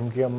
MQM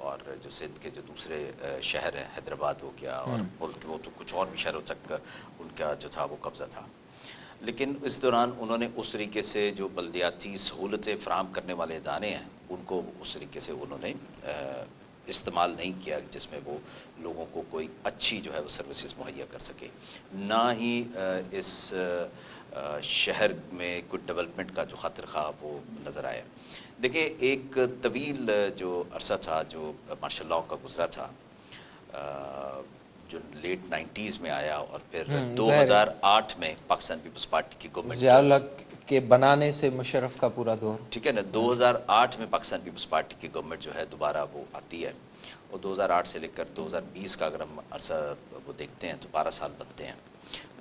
اور جو سندھ کے جو دوسرے شہر ہیں، حیدرآباد ہو گیا اور ملک وہ تو کچھ اور بھی شہروں تک ان کا جو تھا وہ قبضہ تھا. لیکن اس دوران انہوں نے اس طریقے سے جو بلدیاتی سہولتیں فراہم کرنے والے ادارے ہیں ان کو اس طریقے سے انہوں نے استعمال نہیں کیا جس میں وہ لوگوں کو کوئی اچھی جو ہے وہ سروسز مہیا کر سکے. نہ ہی اس شہر میں کوئی ڈیولپمنٹ کا جو خاطر خواہ وہ نظر آیا. دیکھیں ایک طویل جو عرصہ تھا جو مارشل لاء کا گزرا تھا جو لیٹ 90s میں آیا اور پھر 2008 میں پاکستان پیپلز پارٹی کی گورنمنٹ ضیاء الحق کے بنانے سے مشرف کا پورا دور، ٹھیک ہے نا، 2008 میں پاکستان پیپلز پارٹی کی گورنمنٹ جو ہے دوبارہ وہ آتی ہے اور 2008 سے لے کر 2020 کا اگر ہم عرصہ وہ دیکھتے ہیں تو 12 سال بنتے ہیں.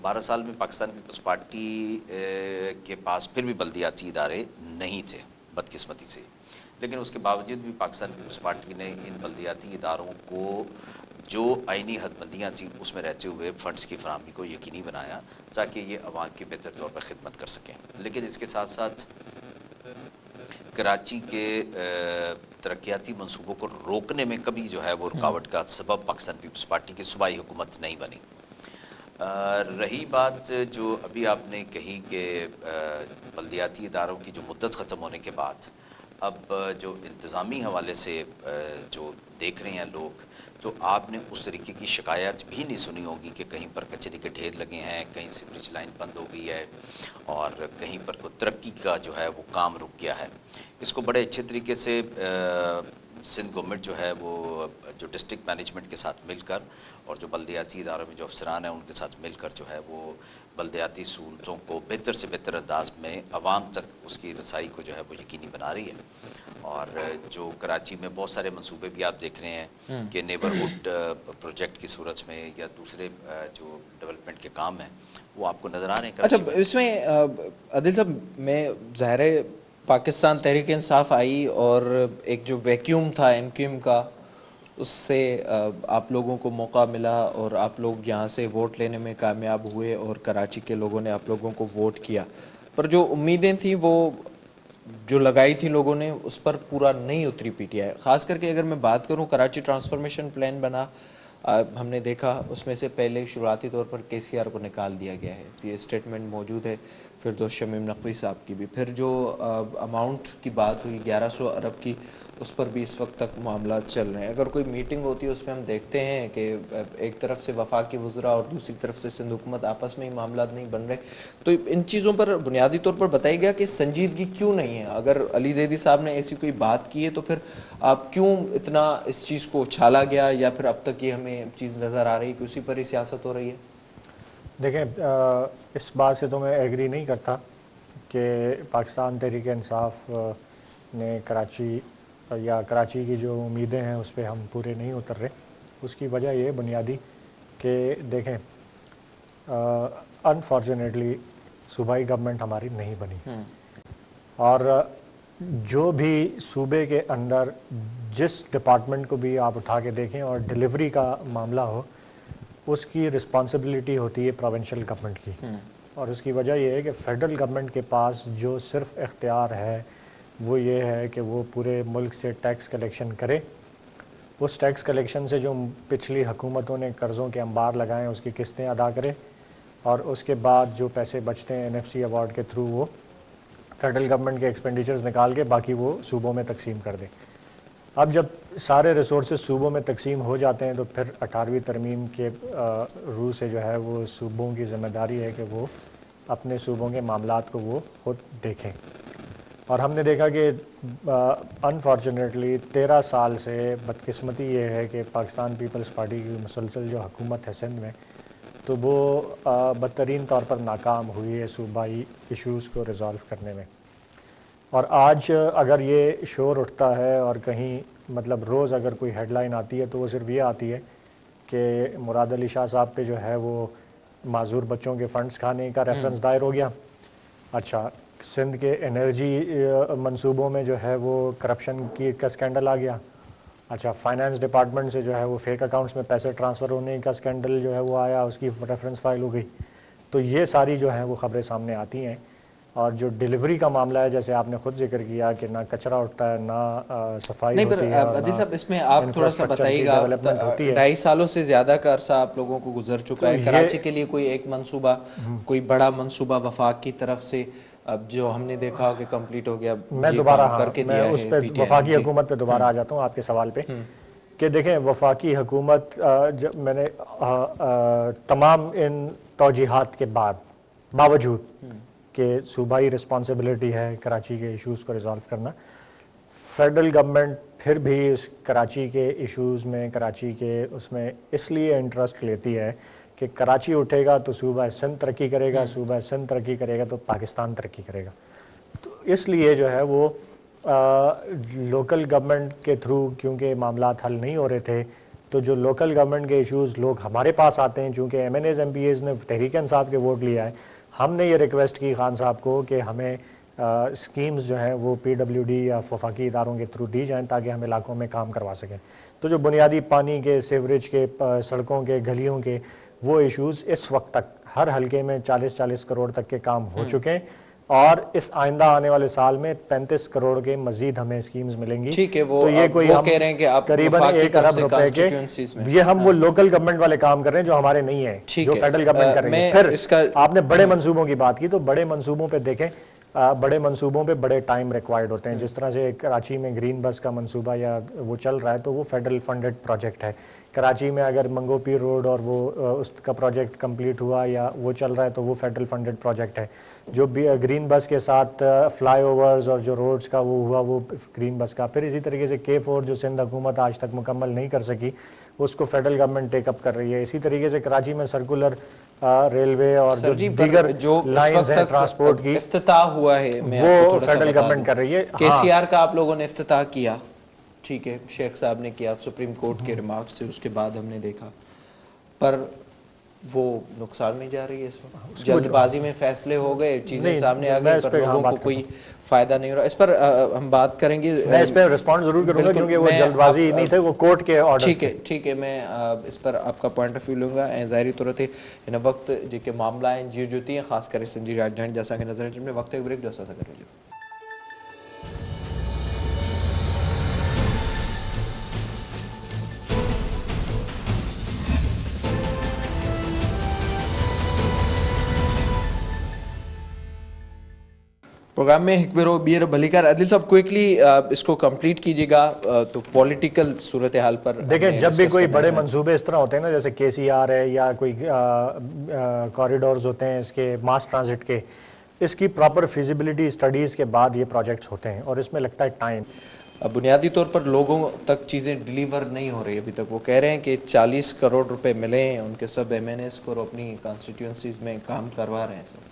12 سال میں پاکستان پیپلز پارٹی کے پاس پھر بھی بلدیاتی ادارے نہیں تھے بدقسمتی سے، لیکن اس کے باوجود بھی پاکستان پیپلز پارٹی نے ان بلدیاتی اداروں کو جو آئینی حد بندیاں تھیں اس میں رہتے ہوئے فنڈز کی فراہمی کو یقینی بنایا تاکہ یہ عوام کی بہتر طور پر خدمت کر سکیں. لیکن اس کے ساتھ ساتھ کراچی کے ترقیاتی منصوبوں کو روکنے میں کبھی جو ہے وہ رکاوٹ کا سبب پاکستان پیپلز پارٹی کی صوبائی حکومت نہیں بنی. رہی بات جو ابھی آپ نے کہی کہ بلدیاتی اداروں کی جو مدت ختم ہونے کے بعد اب جو انتظامی حوالے سے جو دیکھ رہے ہیں لوگ، تو آپ نے اس طریقے کی شکایت بھی نہیں سنی ہوگی کہ کہیں پر کچرے کے ڈھیر لگے ہیں، کہیں سیوریج لائن بند ہو گئی ہے اور کہیں پر کوئی ترقی کا جو ہے وہ کام رک گیا ہے. اس کو بڑے اچھے طریقے سے سندھ گورنمنٹ جو ہے وہ جو ڈسٹرکٹ مینجمنٹ کے ساتھ مل کر اور جو بلدیاتی اداروں میں جو افسران ہیں ان کے ساتھ مل کر جو ہے وہ بلدیاتی سہولتوں کو بہتر سے بہتر انداز میں عوام تک اس کی رسائی کو جو ہے وہ یقینی بنا رہی ہے. اور جو کراچی میں بہت سارے منصوبے بھی آپ دیکھ رہے ہیں کہ نیبرہڈ پروجیکٹ کی صورت میں یا دوسرے جو ڈیولپمنٹ کے کام ہیں وہ آپ کو نظر آ رہے ہیں کراچی اچھا اس میں عادل صاحب میں ظاہر ہے پاکستان تحریک انصاف آئی اور ایک جو ویکیوم تھا ایم کیو ایم کا اس سے آپ لوگوں کو موقع ملا اور آپ لوگ یہاں سے ووٹ لینے میں کامیاب ہوئے اور کراچی کے لوگوں نے آپ لوگوں کو ووٹ کیا، پر جو امیدیں تھیں وہ جو لگائی تھی لوگوں نے اس پر پورا نہیں اتری پی ٹی آئی. خاص کر کے اگر میں بات کروں کراچی ٹرانسفارمیشن پلان بنا، ہم نے دیکھا اس میں سے پہلے شروعاتی طور پر کے سی آر کو نکال دیا گیا ہے، یہ اسٹیٹمنٹ موجود ہے فردوس شمیم نقوی صاحب کی بھی. پھر جو اماؤنٹ کی بات ہوئی 1100 ارب کی، اس پر بھی اس وقت تک معاملات چل رہے ہیں. اگر کوئی میٹنگ ہوتی ہے اس میں ہم دیکھتے ہیں کہ ایک طرف سے وفاقی وزراء اور دوسری طرف سے سندھ حکومت آپس میں ہی معاملات نہیں بن رہے. تو ان چیزوں پر بنیادی طور پر بتائی گیا کہ سنجیدگی کیوں نہیں ہے. اگر علی زیدی صاحب نے ایسی کوئی بات کی ہے تو پھر آپ کیوں اتنا اس چیز کو اچھالا گیا، یا پھر اب تک یہ ہمیں چیز نظر آ رہی کہ اسی پر ہی سیاست ہو رہی ہے؟ دیکھیں اس بات سے تو میں ایگری نہیں کرتا کہ پاکستان تحریک انصاف نے کراچی کی جو امیدیں ہیں اس پہ ہم پورے نہیں اتر رہے. اس کی وجہ یہ بنیادی کہ دیکھیں انفارچونیٹلی صوبائی گورنمنٹ ہماری نہیں بنی، اور جو بھی صوبے کے اندر جس ڈپارٹمنٹ کو بھی آپ اٹھا کے دیکھیں اور ڈیلیوری کا معاملہ ہو، اس کی رسپانسبلٹی ہوتی ہے پروونشل گورنمنٹ کی. اور اس کی وجہ یہ ہے کہ فیڈرل گورنمنٹ کے پاس جو صرف اختیار ہے وہ یہ ہے کہ وہ پورے ملک سے ٹیکس کلیکشن کرے. اس ٹیکس کلیکشن سے جو پچھلی حکومتوں نے قرضوں کے انبار لگائے ہیں اس کی قسطیں ادا کرے، اور اس کے بعد جو پیسے بچتے ہیں NFC ایوارڈ کے تھرو وہ فیڈرل گورنمنٹ کے ایکسپینڈیچرز نکال کے باقی وہ صوبوں میں تقسیم کر دے. اب جب سارے ریسورسز صوبوں میں تقسیم ہو جاتے ہیں تو پھر 18ویں ترمیم کے روح سے جو ہے وہ صوبوں کی ذمہ داری ہے کہ وہ اپنے صوبوں کے معاملات کو وہ خود دیکھیں. اور ہم نے دیکھا کہ انفارچونیٹلی 13 سال سے بدقسمتی یہ ہے کہ پاکستان پیپلز پارٹی کی مسلسل جو حکومت ہے سندھ میں، تو وہ بدترین طور پر ناکام ہوئی ہے صوبائی ایشوز کو ریزالو کرنے میں. اور آج اگر یہ شور اٹھتا ہے اور کہیں مطلب روز اگر کوئی ہیڈ لائن آتی ہے تو وہ صرف یہ آتی ہے کہ مراد علی شاہ صاحب پہ جو ہے وہ معذور بچوں کے فنڈز کھانے کا ریفرنس دائر ہو گیا. اچھا، سندھ کے انرجی منصوبوں میں جو ہے وہ کرپشن کا سکینڈل آ گیا. اچھا، فائنانس ڈپارٹمنٹ سے جو ہے وہ فیک اکاؤنٹس میں پیسے ٹرانسفر ہونے کا سکینڈل جو ہے وہ آیا، اس کی ریفرنس فائل ہو گئی. تو یہ ساری جو ہیں وہ خبریں سامنے آتی ہیں. اور جو ڈیلیوری کا معاملہ ہے جیسے آپ نے خود ذکر کیا کہ نہ کچرا اٹھتا ہے نہ صفائی نہیں، ہوتی ہے پر عادل صاحب اس میں آپ تھوڑا سا بتائیے گا، 2.5 سالوں سے زیادہ کا عرصہ آپ لوگوں کو گزر چکا ہے، کراچی کے لیے کوئی ایک منصوبہ، کوئی بڑا منصوبہ وفاق کی طرف سے اب جو ہم نے دیکھا کہ کمپلیٹ ہو گیا، میں دوبارہ میں اس پہ PTI وفاقی حکومت پہ دوبارہ آ جاتا ہوں آپ کے سوال پہ کہ دیکھیں وفاقی حکومت میں نے تمام ان توجیحات کے باوجود کہ صوبائی رسپانسبلٹی ہے کراچی کے ایشوز کو ریزالو کرنا، فیڈرل گورنمنٹ پھر بھی اس کراچی کے ایشوز میں کراچی کے اس میں اس لیے انٹرسٹ لیتی ہے کہ کراچی اٹھے گا تو صوبہ سندھ ترقی کرے گا، صوبہ سندھ ترقی کرے گا تو پاکستان ترقی کرے گا. تو اس لیے جو ہے وہ لوکل گورنمنٹ کے تھرو کیونکہ معاملات حل نہیں ہو رہے تھے تو جو لوکل گورنمنٹ کے ایشوز لوگ ہمارے پاس آتے ہیں، چونکہ MNAs MPAs نے تحریک انصاف کے ووٹ لیا ہے، ہم نے یہ ریکویسٹ کی خان صاحب کو کہ ہمیں اسکیمز جو ہیں وہ PWD یا وفاقی اداروں کے تھرو دی جائیں تاکہ ہم علاقوں میں کام کروا سکیں. تو جو بنیادی پانی کے، سیوریج کے، سڑکوں کے، گلیوں کے وہ ایشوز اس وقت تک ہر حلقے میں 40 کروڑ تک کے کام ہو چکے ہیں اور اس آئندہ آنے والے سال میں 35 کروڑ کے مزید ہمیں اسکیمز ملیں گی. ٹھیک ہے، وہ تو یہ کوئی ہم کہہ رہے ہیں کہ آپ قریباً 1 ارب روپے کے، یہ ہم وہ لوکل گورنمنٹ والے کام کر رہے ہیں جو ہمارے نہیں ہیں، جو فیڈرل گورنمنٹ کر رہی ہے. پھر آپ نے بڑے منصوبوں کی بات کی تو بڑے منصوبوں پہ دیکھیں، بڑے منصوبوں پہ بڑے ٹائم ریکوائرڈ ہوتے ہیں. جس طرح سے کراچی میں گرین بس کا منصوبہ یا وہ چل رہا ہے تو وہ فیڈرل فنڈڈ پروجیکٹ ہے. کراچی میں اگر منگو پیر روڈ اور وہ اس کا پروجیکٹ کمپلیٹ ہوا یا وہ چل رہا ہے تو وہ فیڈرل فنڈڈ پروجیکٹ ہے. جو گرین بس کے ساتھ فلائی اوورز اور جو روڈز کا وہ ہوا وہ گرین بس کا. پھر اسی طریقے سے K4 جو سندھ حکومت آج تک مکمل نہیں کر سکی اس کو فیڈرل گورنمنٹ ٹیک اپ کر رہی ہے. اسی طریقے سے کراچی میں سرکولر ریلوے اور جو دیگر لائنز ہیں ٹرانسپورٹ کی افتتاح ہوا ہے وہ فیڈرل گورنمنٹ کر رہی ہے. KCR کا آپ لوگوں نے افتتاح کیا، ٹھیک ہے، شیخ صاحب نے کیا سپریم کورٹ کے ریمارکس سے، اس کے بعد ہم نے دیکھا، پر وہ نقصان میں جا رہی ہے اس وقت. جلد بازی میں فیصلے ہو گئے، چیزیں سامنے آ گئی پر لوگوں کو کوئی فائدہ نہیں ہو رہا. اس پر ہم بات کریں گے، میں اس پہ رسپونڈ ضرور کروں گا کیونکہ وہ جلد بازی نہیں تھے، وہ کورٹ کے آرڈرز تھے. ٹھیک ہے، میں اس پر آپ کا پوائنٹ آف ویو لوں گا. ظاہری طور پہ ان وقت جو کہ معاملہ ہیں جوتی ہیں خاص کر سندھی راجدھانی جیسا کہ نظر میں وقت ایک بریک جو سا کر لیجیے. پروگرام میں ہکبرو بیر بھلیکار. عادل صاحب کوئکلی اس کو کمپلیٹ کیجیے گا تو پولیٹیکل صورتحال پر دیکھیں جب بھی کوئی بڑے منصوبے اس طرح ہوتے ہیں نا جیسے KCR ہے یا کوئی کوریڈورز ہوتے ہیں اس کے ماس ٹرانزٹ کے، اس کی پراپر فیزیبلٹی اسٹڈیز کے بعد یہ پروجیکٹس ہوتے ہیں اور اس میں لگتا ہے ٹائم. بنیادی طور پر لوگوں تک چیزیں ڈیلیور نہیں ہو رہی ابھی تک. وہ کہہ رہے ہیں کہ 40 کروڑ روپے ملے ہیں ان کے سب MNAs کو اور اپنی کانسٹیٹیوئنسیز میں کام کروا رہے ہیں.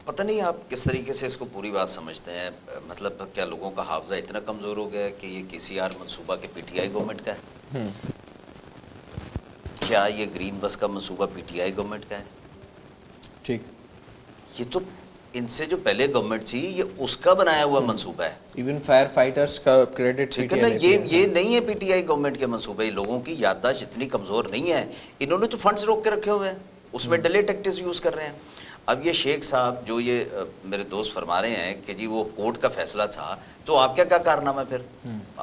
پتہ نہیں آپ کس طریقے سے اس کو پوری بات سمجھتے ہیں. مطلب کیا لوگوں کا حافظہ اتنا کمزور ہو گیا ہے کہ یہ KCR منصوبہ کے PTI گورنمنٹ کا ہے؟ کیا یہ گرین بس کا منصوبہ PTI گورنمنٹ کا ہے؟ ٹھیک، یہ تو ان سے جو پہلے گورنمنٹ تھی یہ اس کا بنایا ہوا منصوبہ ہے. ایون فائر فائٹرز کا کریڈٹ ٹھیک ہے نا، یہ نہیں ہے PTI گورنمنٹ کے منصوبے. لوگوں کی یادداشت اتنی کمزور نہیں ہے، انہوں نے تو فنڈز روک کے رکھے ہوئے ہیں، اس میں ڈیلے ٹیکٹس یوز کر رہے ہیں. اب یہ شیخ صاحب جو یہ میرے دوست فرما رہے ہیں کہ جی وہ کورٹ کا فیصلہ تھا تو آپ کیا کارنامہ پھر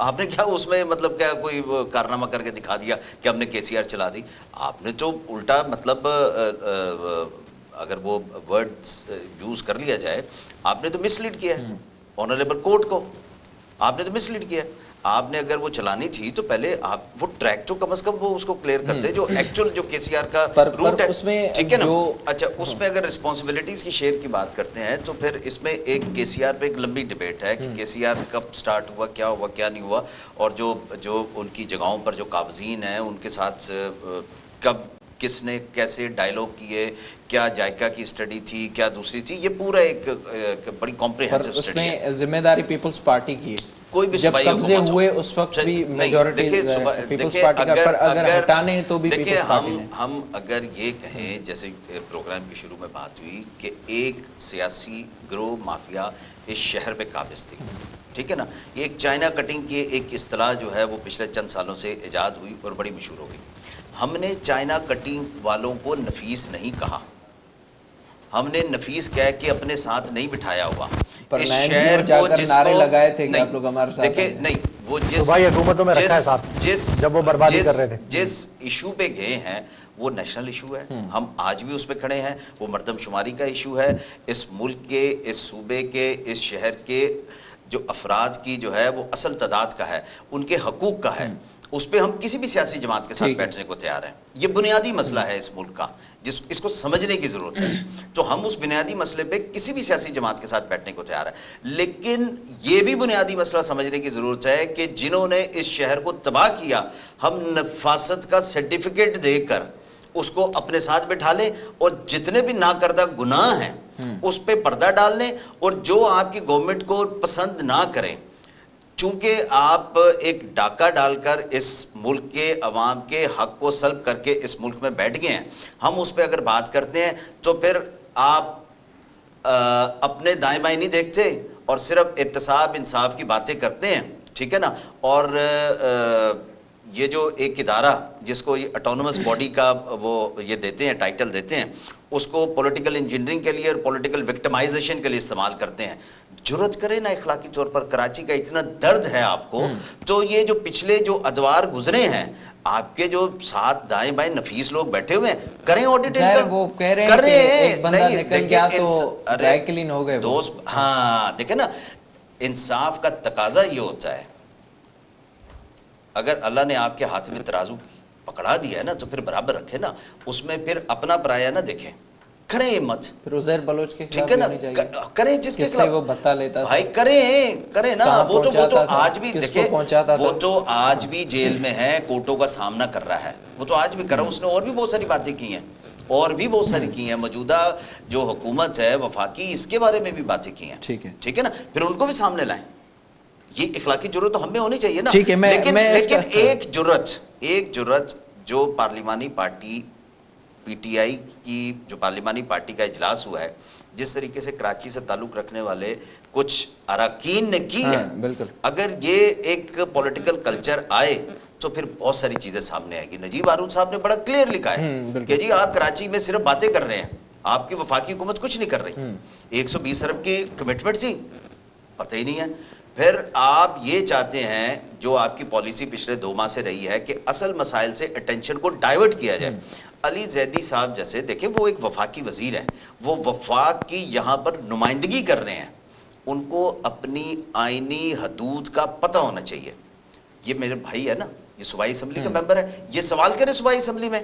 آپ نے کیا اس میں مطلب کیا کوئی کارنامہ کر کے دکھا دیا کہ ہم نے KCR چلا دی؟ آپ نے تو الٹا مطلب اگر وہ ورڈز یوز کر لیا جائے آپ نے تو مس لیڈ کیا ہے آنریبل کورٹ کو. آپ نے تو مس لیڈ کیا. آپ نے اگر وہ چلانی تھی تو پہلے آپ وہ ٹریک تو کم از کم وہ اس کو کلیئر کرتے جو ایکچوئل جو KCR کا روٹ ہے. ٹھیک ہے نا. اچھا اس میں اگر رسپانسبلٹیز کی شیئر کی بات کرتے ہیں تو پھر اس میں ایک KCR پہ ایک لمبی ڈیبیٹ ہے کہ KCR کب سٹارٹ ہوا کیا نہیں ہوا، اور جو ان کی جگہوں پر جو قابضین ہیں ان کے ساتھ کب کس نے کیسے ڈائیلاگ کیے، کیا جائکا کی اسٹڈی تھی، کیا دوسری تھی. یہ پورا ایک بڑی کمپریہنسو اسٹڈی ہے. اس میں ذمہ داری پیپلز پارٹی کی ہے. کوئی بھی جب قبضے ہوئے اس وقت بھی میجورٹی پیپلز پارٹی کا، پر اگر ہٹانے ہیں تو بھی پیپلز پارٹی نے. ہم اگر یہ کہیں جیسے پروگرام کے شروع میں بات ہوئی کہ ایک سیاسی گروہ مافیا اس شہر پہ قابض تھی، ٹھیک ہے نا. یہ ایک چائنا کٹنگ کی ایک اصطلاح جو ہے وہ پچھلے چند سالوں سے ایجاد ہوئی اور بڑی مشہور ہو گئی. ہم نے چائنا کٹنگ والوں کو نفیس نہیں کہا، ہم نے نفیس کہہ کے اپنے ساتھ نہیں بٹھایا ہوا. اس نائن شہر زیرو جا کو کر جس نعرے کو لگائے تھے کہ نہیں، آپ لوگ ہمارے ساتھ دیکھیں ہیں. نہیں، وہ صوبائی حکومتوں میں رکھا ہے ساتھ جب وہ بربادی کر رہے تھے. جس ایشو پہ گئے ہیں وہ نیشنل ایشو ہے. ہم آج بھی اس پہ کھڑے ہیں. وہ مردم شماری کا ایشو ہے. اس ملک کے، اس صوبے کے، اس شہر کے جو افراد کی جو ہے وہ اصل تعداد کا ہے، ان کے حقوق کا ہے. اس پہ ہم کسی بھی سیاسی جماعت کے ساتھ بیٹھنے کو تیار ہیں. یہ بنیادی مسئلہ ہے اس ملک کا، اس کو سمجھنے کی ضرورت ہے. تو ہم اس بنیادی مسئلے پہ کسی بھی سیاسی جماعت کے ساتھ بیٹھنے کو تیار ہیں. لیکن یہ بھی بنیادی مسئلہ سمجھنے کی ضرورت ہے کہ جنہوں نے اس شہر کو تباہ کیا، ہم نفاست کا سرٹیفکیٹ دے کر اس کو اپنے ساتھ بٹھا لیں، اور جتنے بھی ناکردہ گناہ ہیں اس پہ پردہ ڈال لیں. اور جو آپ کی گورنمنٹ کو پسند نہ کریں، چونکہ آپ ایک ڈاکہ ڈال کر اس ملک کے عوام کے حق کو سلب کر کے اس ملک میں بیٹھ گئے ہیں، ہم اس پہ اگر بات کرتے ہیں تو پھر آپ اپنے دائیں بائیں نہیں دیکھتے اور صرف احتساب انصاف کی باتیں کرتے ہیں. ٹھیک ہے نا. اور یہ جو ایک ادارہ جس کو یہ اٹونومس باڈی کا وہ یہ دیتے ہیں، ٹائٹل دیتے ہیں، اس کو پولیٹیکل انجینئرنگ کے لیے اور پولیٹیکل وکٹمائزیشن کے لیے استعمال کرتے ہیں. جرت کرے نا اخلاقی طور پر، کراچی کا اتنا درد ہے آپ کو، تو یہ جو پچھلے جو ادوار گزرے ہیں، آپ کے جو ساتھ دائیں بائیں نفیس لوگ بیٹھے ہوئے ہیں، کریں آڈٹ ان کا. وہ کہہ رہے ہیں کہ ایک بندہ نکل گیا تو ڈرائی کلین ہو گئے دوست. ہاں دیکھیں نا، انصاف کا تقاضا یہ ہوتا ہے، اگر اللہ نے آپ کے ہاتھ میں ترازو پکڑا دیا ہے نا تو پھر برابر رکھے نا، اس میں پھر اپنا پرایا نہ دیکھیں. کریں ہمت. پھر عزیر بلوچ کے ٹھیک ہے نا، کریں جس کے خلاف وہ بھتا لیتا بھائی کریں نا. وہ تو آج بھی دیکھیں، وہ تو آج بھی جیل میں ہے، کوٹوں کا سامنا کر رہا ہے. وہ تو آج بھی کر رہا ہے. اس نے اور بھی بہت ساری باتیں کی ہیں، اور بھی بہت ساری کی ہیں. موجودہ جو حکومت ہے وفاقی، اس کے بارے میں بھی باتیں کی ہیں. ٹھیک ہے نا. پھر ان کو بھی سامنے لائیں. یہ اخلاقی جرت تو ہمیں ہونی چاہیے نا. لیکن ایک جرت جو پارلیمانی پارٹی پی ٹی آئی کی جو پارلیمانی پارٹی کا اجلاس ہوا ہے، جس طریقے سے کراچی سے تعلق رکھنے والے کچھ اراکین نے کی ہے، اگر یہ ایک پولیٹیکل کلچر آئے تو پھر بہت ساری چیزیں سامنے آئے گی. نجیب ہارون صاحب نے بڑا کلیئر لکھا ہے کہ جی آپ کراچی میں صرف باتیں کر رہے ہیں، آپ کی وفاقی حکومت کچھ نہیں کر رہی. 120 ارب کی کمٹمنٹ تھی، پتہ ہی نہیں ہے. پھر آپ یہ چاہتے ہیں، جو آپ کی پالیسی پچھلے 2 ماہ سے رہی ہے، کہ اصل مسائل سے اٹینشن کو ڈائیورٹ کیا جائے. علی زیدی صاحب جیسے، دیکھیں وہ ایک وفاقی وزیر ہیں، وہ وفاق کی یہاں پر نمائندگی کر رہے ہیں. ان کو اپنی آئینی حدود کا پتہ ہونا چاہیے. یہ میرے بھائی ہے نا، یہ صوبائی اسمبلی کا ممبر ہے، یہ سوال کرے صوبائی اسمبلی میں،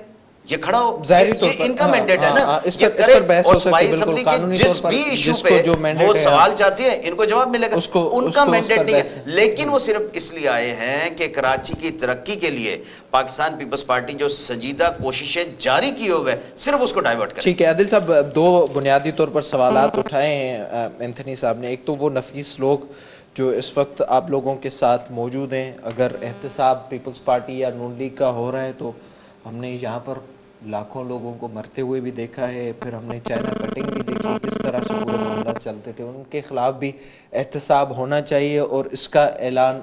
یہ کھڑا ہو، یہ ان کا مینڈیٹ ہے نا، یہ کرے. اور صوبائی اسمبلی کے جس بھی ایشو پہ وہ سوال چاہتے ہیں، ان کو جواب ملے گا. ان کا مینڈیٹ نہیں ہے. لیکن وہ صرف اس لیے آئے ہیں کہ کراچی کی ترقی کے لیے پاکستان پیپلز پارٹی جو سنجیدہ کوششیں جاری کی ہوئے صرف اس کو ڈائیورٹ کریں. ٹھیک ہے. عادل صاحب، 2 بنیادی طور پر سوالات اٹھائے ہیں اینتھنی صاحب نے. ایک تو وہ نفیس لوگ جو اس وقت آپ لوگوں کے ساتھ موجود ہیں، اگر احتساب پیپلز پارٹی یا نون لیگ کا ہو رہا ہے تو ہم نے یہاں پر لاکھوں لوگوں کو مرتے ہوئے بھی دیکھا ہے، پھر ہم نے چائنا کٹنگ بھی دیکھی، کس طرح سے پورے معاملات چلتے تھے. ان کے خلاف بھی احتساب ہونا چاہیے اور اس کا اعلان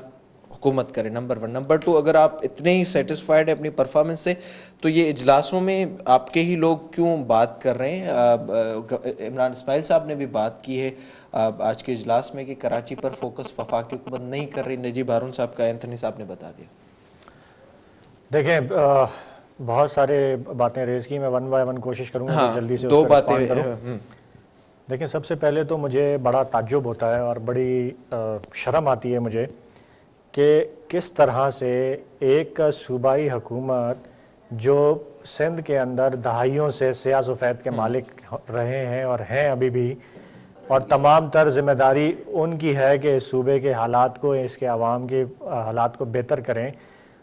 حکومت کرے، نمبر 1. نمبر 2، اگر آپ اتنے ہی سیٹسفائیڈ ہیں اپنی پرفارمنس سے تو یہ اجلاسوں میں آپ کے ہی لوگ کیوں بات کر رہے ہیں؟ عمران اسماعیل صاحب نے بھی بات کی ہے آج کے اجلاس میں کہ کراچی پر فوکس وفاقی حکومت نہیں کر رہی. نجیب ہارون صاحب کا اینتھنی صاحب نے بتا دیا. دیکھیں، بہت سارے باتیں ریز کی، میں 1 by 1 کوشش کروں گا جلدی سے 2 باتیں. دیکھیں، سب سے پہلے تو مجھے بڑا تعجب ہوتا ہے اور بڑی شرم آتی ہے مجھے کہ کس طرح سے ایک صوبائی حکومت جو سندھ کے اندر دہائیوں سے سیاہ سفید کے مالک رہے ہیں اور ہیں ابھی بھی، اور تمام تر ذمہ داری ان کی ہے کہ اس صوبے کے حالات کو، اس کے عوام کے حالات کو بہتر کریں،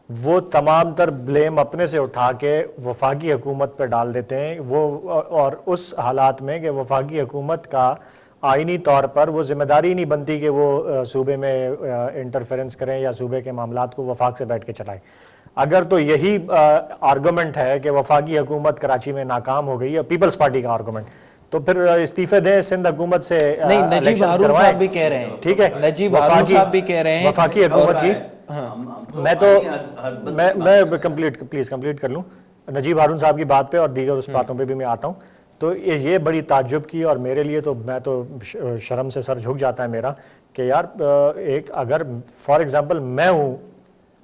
وہ تمام تر بلیم اپنے سے اٹھا کے وفاقی حکومت پہ ڈال دیتے ہیں. وہ اور اس حالات میں کہ وفاقی حکومت کا آئینی طور پر وہ ذمہ داری نہیں بنتی کہ وہ صوبے میں انٹرفیرنس کریں یا صوبے کے معاملات کو وفاق سے بیٹھ کے چلائیں. اگر تو یہی آرگومنٹ ہے کہ وفاقی حکومت کراچی میں ناکام ہو گئی ہے، پیپلز پارٹی کا آرگومنٹ، تو پھر استعفے دیں، سندھ حکومت سے نہیں. نجیب ہارون صاحب بھی کہہ رہے ہیں. ٹھیک ہے، نجیب ہارون صاحب بھی کہہ رہے ہیں وفاقی حکومت کی. میں پلیز کمپلیٹ کر لوں. نجیب ہارون صاحب کی بات پہ اور دیگر اس باتوں پہ بھی میں آتا ہوں. تو یہ بڑی تعجب کی، اور میرے لیے تو میں تو شرم سے سر جھک جاتا ہے میرا کہ یار ایک اگر فار ایگزامپل میں ہوں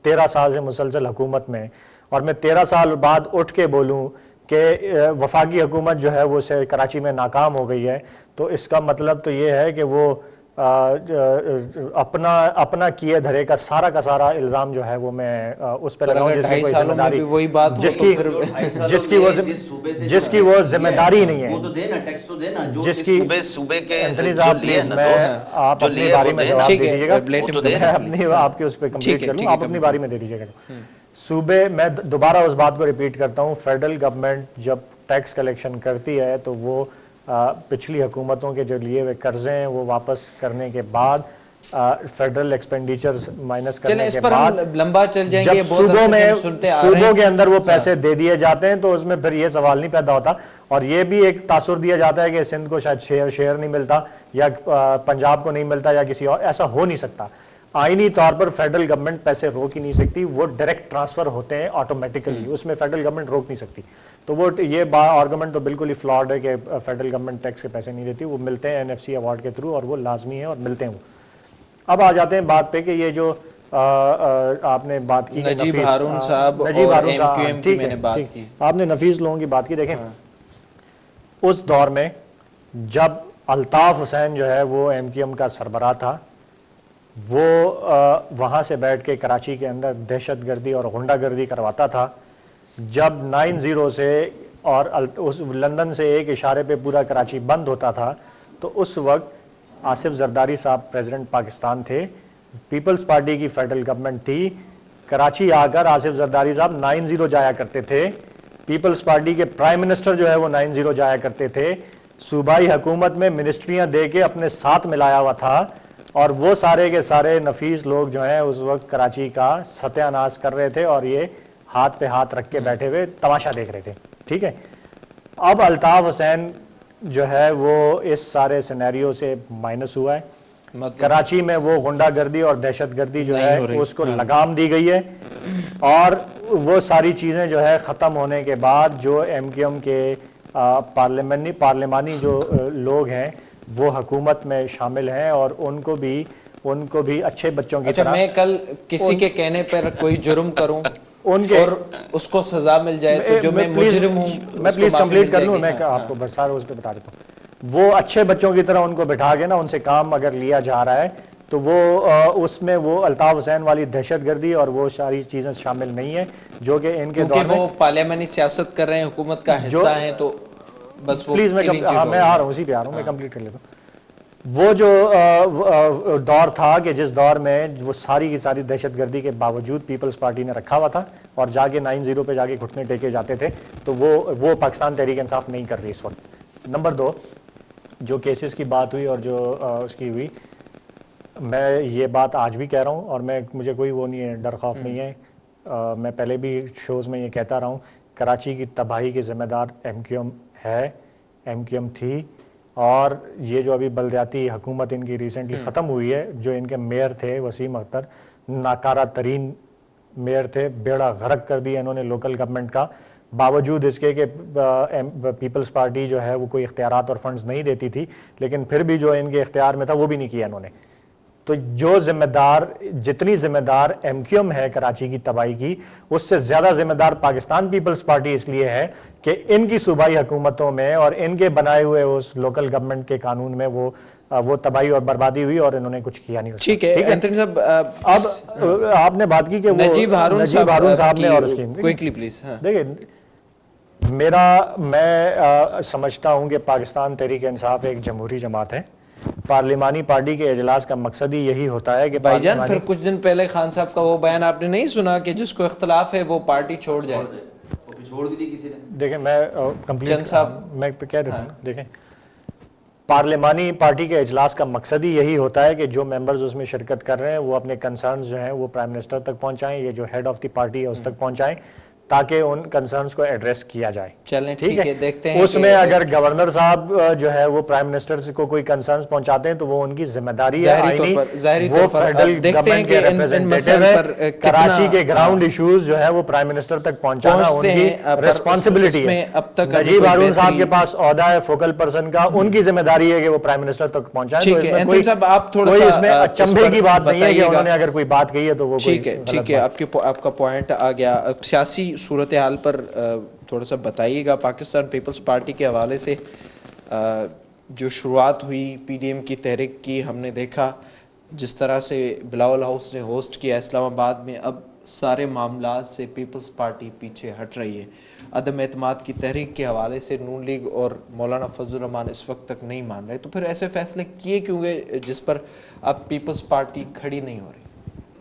13 سال سے مسلسل حکومت میں، اور میں 13 سال بعد اٹھ کے بولوں کہ وفاقی حکومت جو ہے وہ کراچی میں ناکام ہو گئی ہے، تو اس کا مطلب تو یہ ہے کہ وہ اپنا کیے دھرے کا سارا الزام جو ہے وہ میں اس پہ لگاؤں جس کی کوئی ذمہ داری، جس کی وہ ذمہ داری نہیں ہے، جس کی صوبے کے انتنی جو صاحب لیے نا پلیز آپ اپنی باری میں جواب دے دیجیے گا، میں اپنی آپ کے اس پہ کمپلیٹ کر لوں، آپ اپنی باری میں دے دیجیے گا۔ صوبے میں دوبارہ اس بات کو ریپیٹ کرتا ہوں، فیڈرل گورنمنٹ جب ٹیکس کلیکشن کرتی ہے تو وہ پچھلی حکومتوں کے جو لیے ہوئے قرضے ہیں وہ واپس کرنے کے بعد فیڈرل ایکسپینڈیچر مائنس کرنے کے بعد لمبا چل جائیں گے، جب صوبوں کے اندر وہ پیسے دے دیے جاتے ہیں تو اس میں پھر یہ سوال نہیں پیدا ہوتا، اور یہ بھی ایک تاثر دیا جاتا ہے کہ سندھ کو شاید شیئر نہیں ملتا یا پنجاب کو نہیں ملتا یا کسی اور، ایسا ہو نہیں سکتا۔ آئینی طور پر فیڈرل گورنمنٹ پیسے روک ہی نہیں سکتی، وہ ڈائریکٹ ٹرانسفر ہوتے ہیں آٹومیٹیکلی، اس میں فیڈرل گورنمنٹ روک نہیں سکتی۔ تو وہ یہ آرگومنٹ تو بالکل ہی فلاڈ ہے کہ فیڈرل گورنمنٹ ٹیکس کے پیسے نہیں دیتی، وہ ملتے ہیں NFC ایوارڈ کے تھرو، اور وہ لازمی ہیں اور ملتے ہیں وہ۔ اب آ جاتے ہیں بات پہ کہ یہ جو آپ نے بات کی نجیب ہارون صاحب اور MQM کی میں نے بات کی، آپ نے نفیس لوگوں کی بات کی، دیکھیں اس دور میں جب الطاف حسین جو ہے وہ MQM کا سربراہ تھا، وہ وہاں سے بیٹھ کے کراچی کے اندر دہشت گردی اور غنڈہ گردی کرواتا تھا، جب 90 سے اور لندن سے ایک اشارے پہ پورا کراچی بند ہوتا تھا، تو اس وقت آصف زرداری صاحب پریزیڈنٹ پاکستان تھے، پیپلز پارٹی کی فیڈرل گورنمنٹ تھی، کراچی آ کر آصف زرداری صاحب 90 جایا کرتے تھے، پیپلز پارٹی کے پرائم منسٹر جو ہے وہ 90 جایا کرتے تھے، صوبائی حکومت میں منسٹریاں دے کے اپنے ساتھ ملایا ہوا تھا، اور وہ سارے کے سارے نفیس لوگ جو ہیں اس وقت کراچی کا ستیہ ناش کر رہے تھے، اور یہ ہاتھ پہ ہاتھ رکھ کے بیٹھے ہوئے تماشا دیکھ رہے تھے، ٹھیک ہے۔ اب الطاف حسین جو ہے وہ اس سارے سینیریو سے مائنس ہوا ہے، کراچی میں وہ غنڈہ گردی اور دہشت گردی جو ہے اس کو لگام دی گئی ہے، اور وہ ساری چیزیں جو ہے ختم ہونے کے بعد جو MQM کے پارلیمانی جو لوگ ہیں وہ حکومت میں شامل ہیں، اور ان کو بھی اچھے بچوں کی طرح، میں کل کسی کے کہنے پر کوئی جرم کروں اور اس کو سزا مل جائے تو جو میں مجرم ہوں، میں پلیز کمپلیٹ کر لوں، میں آپ کو برسار اس پہ بتا دیتا ہوں، وہ اچھے بچوں کی طرح ان کو بٹھا کے نا ان سے کام اگر لیا جا رہا ہے تو وہ اس میں وہ الطاف حسین والی دہشت گردی اور وہ ساری چیزیں شامل نہیں ہیں جو کہ ان کے دور میں، وہ پارلیمانی سیاست کر رہے ہیں، حکومت کا حصہ ہیں، تو بس پلیز میں آ رہا ہوں، اسی پہ آ رہا ہوں، میں کمپلیٹ کر لیتا ہوں۔ وہ جو دور تھا کہ جس دور میں وہ ساری کی ساری دہشت گردی کے باوجود پیپلز پارٹی نے رکھا ہوا تھا، اور جا کے 90 پہ جا کے گھٹنے ٹیکے جاتے تھے، تو وہ پاکستان تحریک انصاف نہیں کر رہی اس وقت۔ نمبر 2، جو کیسز کی بات ہوئی اور جو اس کی ہوئی، میں یہ بات آج بھی کہہ رہا ہوں، اور مجھے کوئی وہ نہیں ہے، ڈر خوف نہیں ہے، میں پہلے بھی شوز میں یہ کہتا رہا ہوں، کراچی کی تباہی کے ذمہ دار MQM ہے، MQM تھی، اور یہ جو ابھی بلدیاتی حکومت ان کی ریسنٹلی ختم ہوئی ہے، جو ان کے میئر تھے وسیم اختر، ناکارہ ترین میئر تھے، بیڑا غرق کر دیا انہوں نے لوکل گورنمنٹ کا، باوجود اس کے کہ پیپلز پارٹی جو ہے وہ کوئی اختیارات اور فنڈز نہیں دیتی تھی، لیکن پھر بھی جو ان کے اختیار میں تھا وہ بھی نہیں کیا انہوں نے۔ تو جو جتنی ذمہ دار MQM ہے کراچی کی تباہی کی، اس سے زیادہ ذمہ دار پاکستان پیپلز پارٹی اس لیے ہے کہ ان کی صوبائی حکومتوں میں اور ان کے بنائے ہوئے اس لوکل گورنمنٹ کے قانون میں وہ تباہی اور بربادی ہوئی، اور انہوں نے کچھ کیا نہیں۔ ٹھیک ہے انتونی صاحب، اب آپ نے بات کی کہ نجیب ہارون صاحب نے، اور اس کی کوئکلی پلیز، دیکھیں میں سمجھتا ہوں کہ پاکستان تحریک انصاف ایک جمہوری جماعت ہے، پارلیمانی پارٹی کے اجلاس کا مقصد ہی یہی ہوتا ہے کہ بھائی جان پھر کچھ دن پہلے خان صاحب کا وہ بیان آپ نے نہیں سنا کہ جس کو اختلاف ہے وہ پارٹی چھوڑ جائے؟ چھوڑ بھی دی کسی نے۔ دیکھیں میں کمپلیٹ میں کہہ دیتا ہوں، دیکھیں پارلیمانی پارٹی کے اجلاس کا مقصد ہی یہی ہوتا ہے کہ جو ممبرز اس میں شرکت کر رہے ہیں وہ اپنے کنسرنز جو ہیں وہ پرائم منسٹر تک پہنچائیں، یہ جو ہیڈ آف دی پارٹی ہے اس تک پہنچائیں، تاکہ ان کنسرنز کو ایڈریس کیا جائے. چلیں ٹھیک ہے, دیکھتے ہیں اس میں اگر گورنر صاحب جو ہے وہ پرائم منسٹر کو کوئی کنسرنز پہنچاتے ہیں تو وہ ان کی ذمہ داری ہے آئینی, وہ فیڈرل گورنمنٹ کے ریپریزنٹیٹیو ہے. کراچی کے گراؤنڈ ایشوز جو ہے وہ پرائم منسٹر تک پہنچانا ان کی ریسپانسبلٹی ہے. نجیب ہارون صاحب کے پاس عہدہ ہے فوکل پرسن کا, ان کی ذمہ داری ہے کہ وہ پرائم منسٹر تک پہنچائیں. تو کوئی اس میں اچنبھے کی بات نہیں ہے کہ انہوں نے اگر کوئی بات کہی ہے تو وہ ٹھیک ہے. آپ کا پوائنٹ آ گیا. سیاسی صورتحال پر تھوڑا سا بتائیے گا. پاکستان پیپلز پارٹی کے حوالے سے جو شروعات ہوئی پی ڈی ایم کی تحریک کی, ہم نے دیکھا جس طرح سے بلاول ہاؤس نے ہوسٹ کیا اسلام آباد میں, اب سارے معاملات سے پیپلز پارٹی پیچھے ہٹ رہی ہے. عدم اعتماد کی تحریک کے حوالے سے نون لیگ اور مولانا فضل الرحمان اس وقت تک نہیں مان رہے, تو پھر ایسے فیصلے کیے کیوں گئے جس پر اب پیپلز پارٹی کھڑی نہیں ہو رہی؟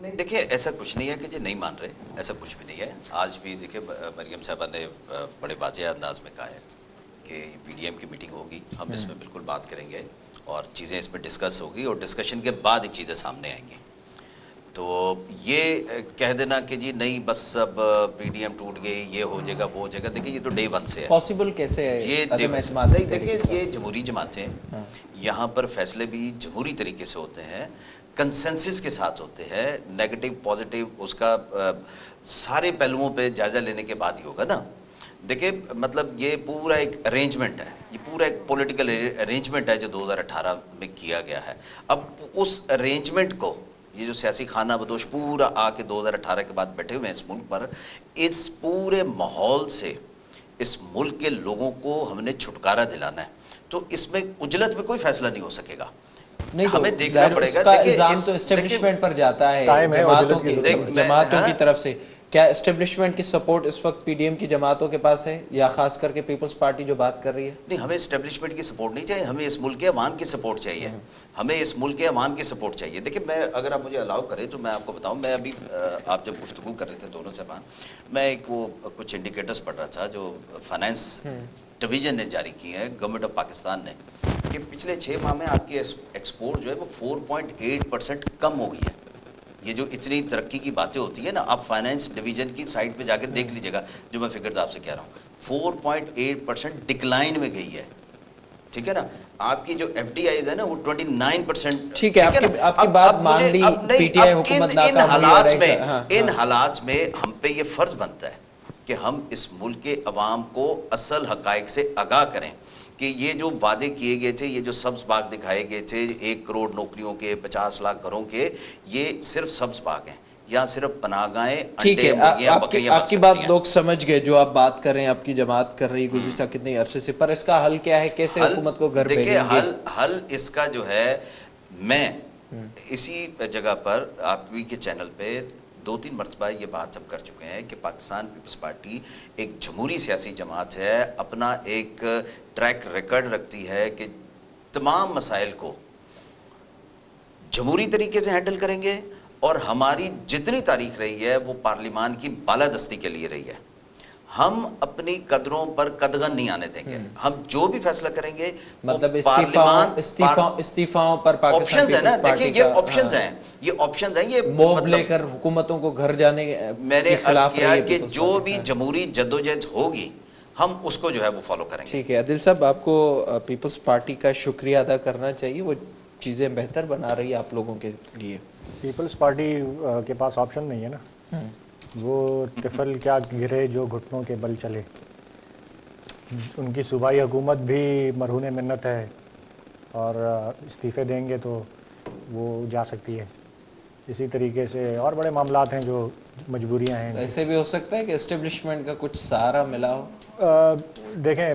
نہیں دیکھیں, ایسا کچھ نہیں ہے کہ نہیں مان رہے, ایسا کچھ بھی نہیں ہے. آج بھی دیکھیں مریم صاحبہ نے بڑے واضح انداز میں کہا ہے کہ پی ڈی ایم کی میٹنگ ہوگی, ہم اس میں بالکل بات کریں گے اور چیزیں اس پہ ڈسکس ہوگی اور ڈسکشن کے بعد ہی چیزیں سامنے آئیں گی. تو یہ کہہ دینا کہ جی نہیں بس اب پی ڈی ایم ٹوٹ گئی, یہ ہو جائے گا وہ ہو جائے گا, دیکھیں یہ تو ڈے ون سے ہے. پاسبل کیسے ہے یہ نہیں, دیکھیں یہ جمہوری جماعتیں, یہاں پر فیصلے بھی جمہوری طریقے سے ہوتے ہیں, کنسنسس کے ساتھ ہوتے ہیں, نیگیٹو پازیٹیو اس کا سارے پہلوؤں پہ جائزہ لینے کے بعد ہی ہوگا نا. دیکھیں مطلب یہ پورا ایک ارینجمنٹ ہے, یہ پورا ایک پولیٹیکل ارینجمنٹ ہے جو 2018 میں کیا گیا ہے. اب اس ارینجمنٹ کو یہ جو سیاسی خانہ بدوش پورا آ کے 2018 کے بعد بیٹھے ہوئے ہیں اس ملک پر, اس پورے ماحول سے اس ملک کے لوگوں کو ہم نے چھٹکارا دلانا ہے. تو اس میں عجلت میں کوئی فیصلہ نہیں ہو سکے گا, ہمیں دیکھنا پڑے گا. الزام تو اسٹیبلشمنٹ پر جاتا ہے جماعتوں کی طرف سے. کیا اسٹیبلشمنٹ کی سپورٹ اس وقت پی ڈی ایم کی جماعتوں کے پاس ہے, یا خاص کر کے پیپلز پارٹی جو بات کر رہی ہے؟ نہیں, ہمیں اسٹیبلشمنٹ کی سپورٹ نہیں چاہیے, ہمیں اس ملک کے عوام کی سپورٹ چاہیے, ہمیں اس ملک کے عوام کی سپورٹ چاہیے. دیکھیں میں اگر آپ مجھے الاؤ کریں تو میں آپ کو بتاؤں, میں ابھی آپ جب گفتگو کر رہے تھے دونوں صاحبان, میں ایک وہ کچھ انڈیکیٹرز پڑھ رہا تھا جو فائنانس ڈویژن نے جاری کی ہیں گورنمنٹ آف پاکستان نے, کہ پچھلے 6 ماہ میں آپ کی ایکسپورٹ جو ہے وہ 4.8% کم ہو گئی ہے. یہ جو اتنی ترقی کی باتیں ہوتی ہیں نا, آپ فائنانس ڈویژن کی سائٹ پہ جا کے دیکھ لیجیے گا جو میں فگرز آپ سے کہہ رہا ہوں, 4.8% ڈکلائن میں گئی ہے. ٹھیک ہے نا, آپ کی جو ایف ڈی آئیز ہے نا وہ 29%. ٹھیک ہے, آپ کی بات مان لی, پی ٹی آئی حکومت ان حالات میں ہم پہ یہ فرض بنتا ہے کہ ہم اس ملک کے عوام کو اصل حقائق سے آگاہ کریں کہ یہ جو وعدے کیے گئے تھے, یہ جو سبز باغ دکھائے گئے تھے 1 کروڑ نوکریوں کے, 50 لاکھ گھروں کے, یہ صرف سبز باغ ہیں, یا صرف پناہ گاہیں, انڈے, مرغیاں, بکریاں. آپ کی بات لوگ سمجھ گئے, جو آپ بات کر رہے ہیں, آپ کی جماعت کر رہی ہے گزشتہ کتنے عرصے سے, پر اس کا حل کیا ہے, کیسے حکومت کو گھر بھیجیں گے؟ حل اس کا جو ہے, میں اسی جگہ پر آپ کے چینل پہ 2-3 مرتبہ یہ بات ہم کر چکے ہیں کہ پاکستان پیپلز پارٹی ایک جمہوری سیاسی جماعت ہے, اپنا ایک ٹریک ریکارڈ رکھتی ہے کہ تمام مسائل کو جمہوری طریقے سے ہینڈل کریں گے, اور ہماری جتنی تاریخ رہی ہے وہ پارلیمان کی بالادستی کے لیے رہی ہے. ہم اپنی قدروں پر قدغن نہیں آنے دیں گے, ہم جو بھی فیصلہ کریں گے مطلب استعفاؤں پر آپشنز ہیں نا, دیکھیں یہ آپشنز ہیں, یہ موب لے کر حکومتوں کو گھر جانے میں نے عرض کیا کہ جو بھی جمہوری جدوجہد ہوگی ہم اس کو جو ہے وہ فالو کریں گے. ٹھیک ہے عادل صاحب, آپ کو پیپلز پارٹی کا شکریہ ادا کرنا چاہیے, وہ چیزیں بہتر بنا رہی ہے آپ لوگوں کے لیے. پیپلز پارٹی کے پاس آپشن نہیں ہے نا, وہ طفل کیا گرے جو گھٹنوں کے بل چلے. ان کی صوبائی حکومت بھی مرہون منت ہے, اور استعفے دیں گے تو وہ جا سکتی ہے. اسی طریقے سے اور بڑے معاملات ہیں جو مجبوریاں ہیں. ایسے بھی ہو سکتا ہے کہ اسٹیبلشمنٹ کا کچھ سہارا ملا ہو. دیکھیں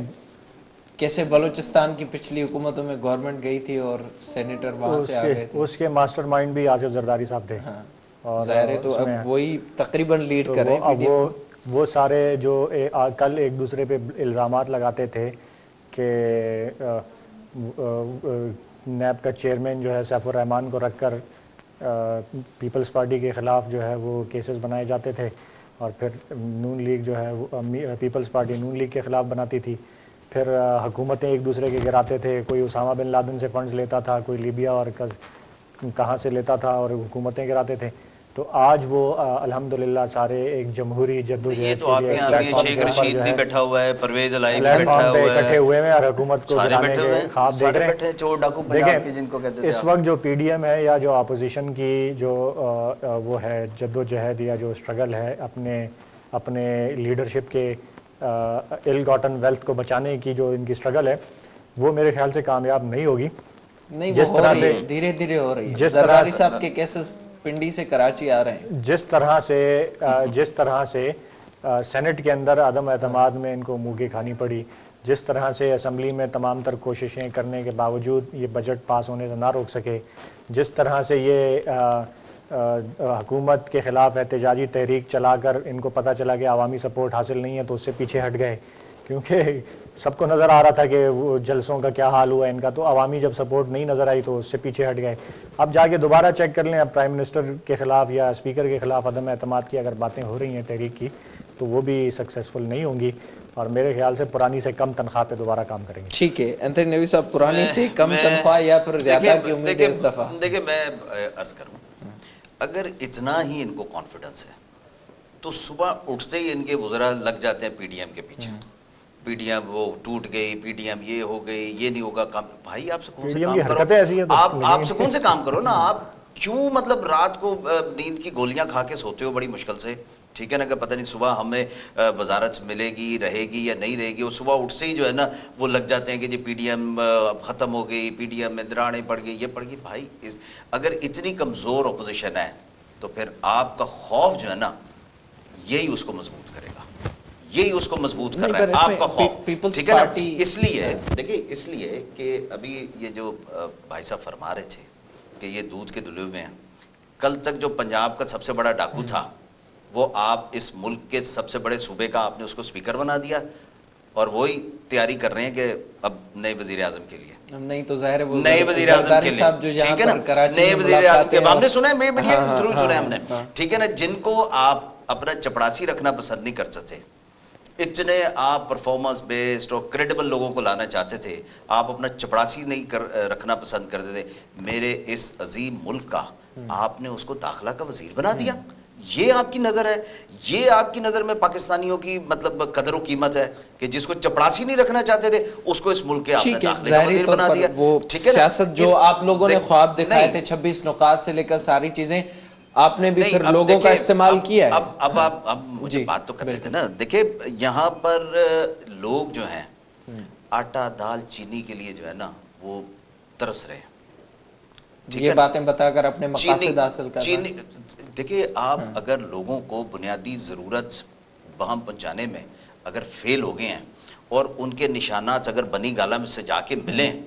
کیسے بلوچستان کی پچھلی حکومتوں میں گورنمنٹ گئی تھی اور سینیٹر وہاں سے آ گئے تھے, اس کے ماسٹر مائنڈ بھی آصف زرداری صاحب تھے, اور ظاہر ہے تو اب وہی تقریباً لیڈ کر رہے ہیں. وہ سارے جو کل ایک دوسرے پہ الزامات لگاتے تھے کہ نیب کا چیئرمین جو ہے سیف الرحمان کو رکھ کر پیپلز پارٹی کے خلاف جو ہے وہ کیسز بنائے جاتے تھے, اور پھر نون لیگ جو ہے پیپلز پارٹی نون لیگ کے خلاف بناتی تھی, پھر حکومتیں ایک دوسرے کے گراتے تھے, کوئی اسامہ بن لادن سے فنڈز لیتا تھا, کوئی لیبیا اور کہاں سے لیتا تھا, اور حکومتیں گراتے تھے. تو آج وہ الحمدللہ سارے ایک جمہوری یہ جدوجہد تو آپ کے یہاں ابھی شیخ رشید بھی بیٹھا ہوا ہے, پرویز الہی بھی بیٹھا پلیٹ فارم پہ ہوا اکٹھے ہے, ہوئے ہیں اور حکومت کو سارے گرانے بیٹھے کے ہوئے ہیں, خواب دیکھ سارے رہے ہیں. بیٹھے ہیں, چور ڈاکو پنجاب کے جن کو کہتے تھے اس وقت جو پی ڈی ایم ہے یا جو اپوزیشن کی جو وہ ہے جدوجہد یا جو اسٹرگل ہے اپنے لیڈرشپ کے ایل گاٹن ویلتھ کو بچانے کی جو ان کی اسٹرگل ہے, وہ میرے خیال سے کامیاب نہیں ہوگی. نہیں, وہ ہو رہی ہے, دھیرے دھیرے ہو رہی ہے. زرداری صاحب کے کیسز پنڈی سے کراچی آ رہے ہیں. جس طرح سے سینٹ کے اندر عدم اعتماد میں ان کو منہ کی کھانی پڑی, جس طرح سے اسمبلی میں تمام تر کوششیں کرنے کے باوجود یہ بجٹ پاس ہونے سے نہ روک سکے, جس طرح سے یہ حکومت کے خلاف احتجاجی تحریک چلا کر ان کو پتہ چلا کہ عوامی سپورٹ حاصل نہیں ہے تو اس سے پیچھے ہٹ گئے, کیونکہ سب کو نظر آ رہا تھا کہ وہ جلسوں کا کیا حال ہوا ہے ان کا, تو عوامی جب سپورٹ نہیں نظر آئی تو اس سے پیچھے ہٹ گئے. اب جا کے دوبارہ چیک کر لیں, اب پرائم منسٹر کے خلاف یا اسپیکر کے خلاف عدم اعتماد کی اگر باتیں ہو رہی ہیں تحریک کی, تو وہ بھی سکسیسفل نہیں ہوں گی اور میرے خیال سے پرانی سے کم تنخواہ پہ دوبارہ کام کریں گے. ٹھیک ہے اینتھنی نیوی صاحب, پرانی سے کم تنخواہ یا پھر زیادہ کی امید ہے اس دفعہ؟ دیکھیں میں عرض کروں, اگر اتنا ہی ان کو کانفیڈنس ہے تو صبح اٹھتے ہی ان کے وزراء لگ جاتے ہیں پی ڈی ایم کے پیچھے, پی ڈی ایم وہ ٹوٹ گئی, پی ڈی ایم یہ ہو گئی, یہ نہیں ہوگا کام. بھائی آپ سکون سے کام کرو, آپ سکون سے کام کرو نا. آپ کیوں مطلب رات کو نیند کی گولیاں کھا کے سوتے ہو بڑی مشکل سے, ٹھیک ہے نا, کہ پتہ نہیں صبح ہمیں وزارت ملے گی, رہے گی یا نہیں رہے گی. وہ صبح اٹھ سے ہی جو ہے نا وہ لگ جاتے ہیں کہ جی پی ڈی ایم اب ختم ہو گئی, پی ڈی ایم میں دراڑیں پڑ گئی, یہ پڑ گئی. بھائی اگر اتنی کمزور اپوزیشن ہے تو پھر آپ کا خوف جو ہے نا یہی اس کو مضبوط کرے گا, یہی اس کو مضبوط کر رہا ہے آپ کا خوف, ٹھیک ہے نا. اس لیے دیکھیے, اس لیے کہ ابھی یہ جو بھائی صاحب فرما رہے تھے کہ یہ دودھ کے دلے ہوئے ہیں, کل تک جو پنجاب کا سب سے بڑا ڈاکو تھا وہ آپ اس ملک کے سب سے بڑے صوبے کا آپ نے اس کو اسپیکر بنا دیا, اور وہی تیاری کر رہے ہیں کہ اب نئے وزیر اعظم کے لیے, نہیں تو ظاہر ہے وہ نئے وزیر اعظم کے لیے, ٹھیک ہے نا, نئے وزیر اعظم کے ہم نے سنا ہے, میڈیا کے تھرو سنا ہے ہم نے, ٹھیک ہے نا, جن کو آپ اپنا چپڑاسی رکھنا پسند نہیں کرتے تھے, اتنے آپ پرفارمنس بیسڈ اور کریڈیبل لوگوں کو لانا چاہتے تھے, آپ اپنا چپڑاسی نہیں رکھنا پسند کرتے تھے. میرے اس عظیم ملک کا آپ نے اس کو داخلہ کا وزیر بنا دیا. یہ آپ کی نظر ہے, یہ آپ کی نظر میں پاکستانیوں کی مطلب قدر و قیمت ہے کہ جس کو چپڑاسی نہیں رکھنا چاہتے تھے اس کو اس ملک کے آپ نے داخلے کا وزیر بنا دیا. وہ سیاست جو آپ لوگوں نے خواب دکھائے تھے 26 نکات سے لے کر ساری چیزیں آپ نے بھی پھر لوگوں کا استعمال کیا ہے. اب مجھے بات تو کر لیتے نا. دیکھیں یہاں پر لوگ جو ہیں آٹا دال چینی کے لیے جو ہے نا وہ ترس رہے ہیں, یہ باتیں بتا کر اپنے مقاصد حاصل کرنا. دیکھیں آپ اگر لوگوں کو بنیادی ضرورت وہاں پہنچانے میں اگر فیل ہو گئے ہیں اور ان کے نشانات اگر بنی گالا میں سے جا کے ملیں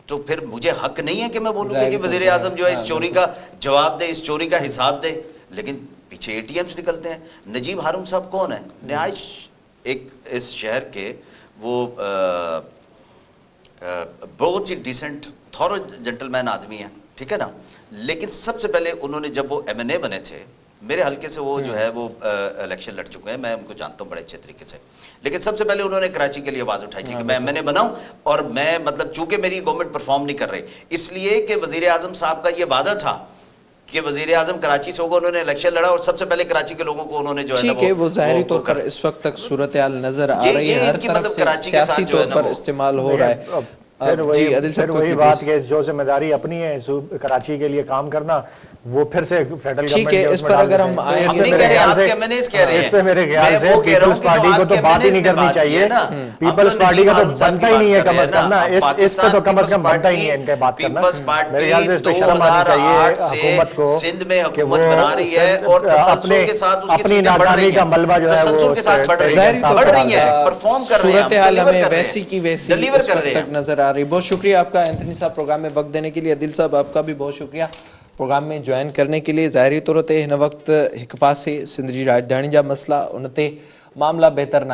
تو پھر مجھے حق نہیں ہے کہ میں بولوں کہ وزیر اعظم جو ہے اس چوری کا جواب دے, اس چوری کا حساب دے. لیکن پیچھے اے ٹی ایمز نکلتے ہیں. نجیب ہارون صاحب کون ہے؟ نہایت ایک اس شہر کے وہ بہت ہی ڈیسنٹ تھورو جنٹل مین آدمی ہیں, ٹھیک ہے نا. لیکن سب سے پہلے انہوں نے جب وہ ایم این اے بنے تھے, میرے حلقے سے وہ جو ہے وہ الیکشن لڑ چکے ہیں, میں ان کو جانتا ہوں بڑے اچھے طریقے سے, لیکن سب سے پہلے انہوں نے کراچی کے لیے آواز اٹھائی تھی کہ میں ایم این اے بناؤں, اور میں مطلب چونکہ میری گورنمنٹ پرفارم نہیں کر رہی, اس لیے کہ وزیر اعظم صاحب کا یہ وعدہ تھا کہ وزیر اعظم کراچی سے ہوگا, انہوں نے الیکشن لڑا اور سب سے پہلے کراچی کے لوگوں کو انہوں نے جو ہے ٹھیک ہے وہ ظاہری طور پر اس وقت تک صورتحال نظر آ رہی ہے, ہر طرف سے سیاسی طور پر استعمال ہو رہا ہے. پھر وہی بات کہ جو ذمہ داری اپنی ہے کراچی کے لیے کام کرنا, وہ پھر سے فیڈرل ٹھیک ہے. اس پر اگر ہم آئیں گے, اس پہ میرے خیال سے پیپلز پارٹی کو تو بات ہی نہیں کرنی چاہیے. پیپلز پارٹی کا تو بنتا ہی نہیں ہے کم از کم نا, اس پہ تو کم از کم بنتا ہی نہیں ہے ان کے بات کرنا. میرے خیال سے اس پہ شرم آنی چاہیے حکومت کو کہ وہ اپنی ناکامی کا ملبہ جو ہے وہ صورتحال ہمیں ویسی کی ویسی اس وقت تک نظر آ رہی. بہت شکریہ آپ کا اینتھنی صاحب پروگرام میں وقت دینے کے لیے. عادل صاحب آپ کا بھی بہت شکریہ پروگرام میں جوائن کرنے کے لیے. ظاہری طور تے ہن وقت ہک پاسے سندھ جی راجدھانی جا مسئلہ ان تے معاملہ بہتر نہ